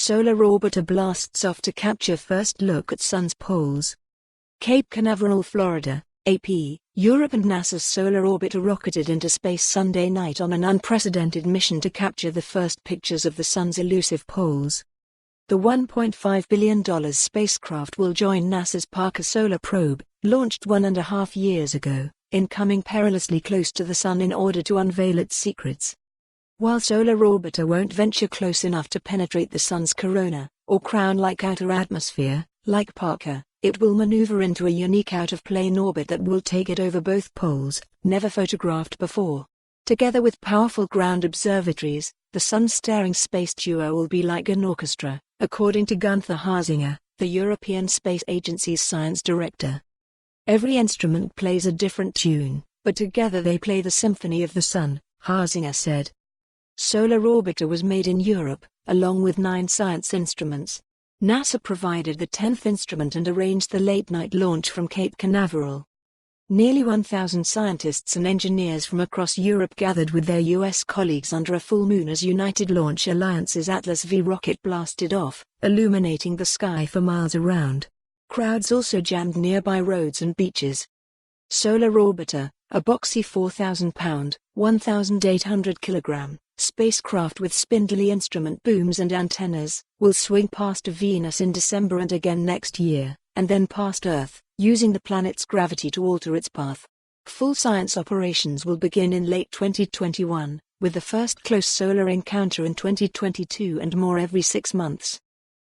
Solar orbiter blasts off to capture first look at Sun's poles. Cape Canaveral, Florida, AP, Europe and NASA's solar orbiter rocketed into space Sunday night on an unprecedented mission to capture the first pictures of the Sun's elusive poles. The $1.5 billion spacecraft will join NASA's Parker Solar Probe, launched 1.5 years ago, in coming perilously close to the Sun in order to unveil its secrets. While Solar Orbiter won't venture close enough to penetrate the Sun's corona, or crown-like outer atmosphere, like Parker, it will maneuver into a unique out-of-plane orbit that will take it over both poles, never photographed before. Together with powerful ground observatories, the Sun-staring space duo will be like an orchestra, according to Gunther Hasinger, the European Space Agency's science director. Every instrument plays a different tune, but together they play the symphony of the Sun, Hasinger said. Solar Orbiter was made in Europe, along with 9 science instruments. NASA provided the 10th instrument and arranged the late-night launch from Cape Canaveral. Nearly 1,000 scientists and engineers from across Europe gathered with their U.S. colleagues under a full moon as United Launch Alliance's Atlas V rocket blasted off, illuminating the sky for miles around. Crowds also jammed nearby roads and beaches. Solar Orbiter, a boxy 4,000-pound, 1,800-kilogram, spacecraft with spindly instrument booms and antennas, will swing past Venus in December and again next year, and then past Earth, using the planet's gravity to alter its path. Full science operations will begin in late 2021, with the first close solar encounter in 2022 and more every 6 months.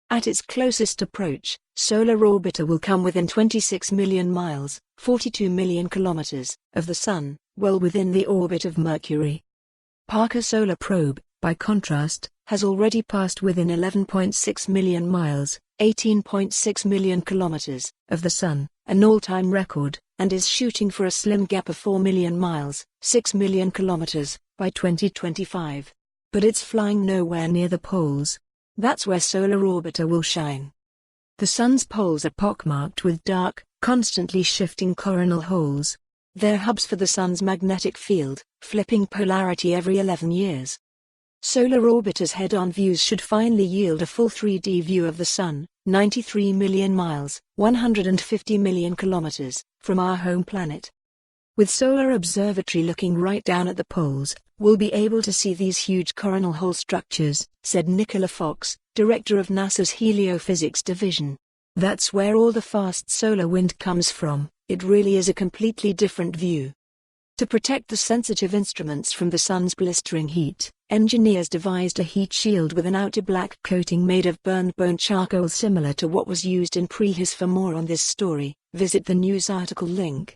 At its closest approach, Solar Orbiter will come within 26 million miles, 42 million kilometers, of the Sun, well within the orbit of Mercury. Parker Solar Probe, by contrast, has already passed within 11.6 million miles, 18.6 million kilometers, of the Sun, an all-time record, and is shooting for a slim gap of 4 million miles, 6 million kilometers, by 2025. But it's flying nowhere near the poles. That's where Solar Orbiter will shine. The Sun's poles are pockmarked with dark, constantly shifting coronal holes. They're hubs for the Sun's magnetic field, flipping polarity every 11 years. Solar Orbiter's head-on views should finally yield a full 3D view of the Sun, 93 million miles, 150 million kilometers, from our home planet. With Solar Observatory looking right down at the poles, we'll be able to see these huge coronal hole structures, said Nicola Fox, director of NASA's Heliophysics division. That's where all the fast solar wind comes from. It really is a completely different view. To protect the sensitive instruments from the Sun's blistering heat, engineers devised a heat shield with an outer black coating made of burned bone charcoal similar to what was used in prehistory. For more on this story, visit the news article link.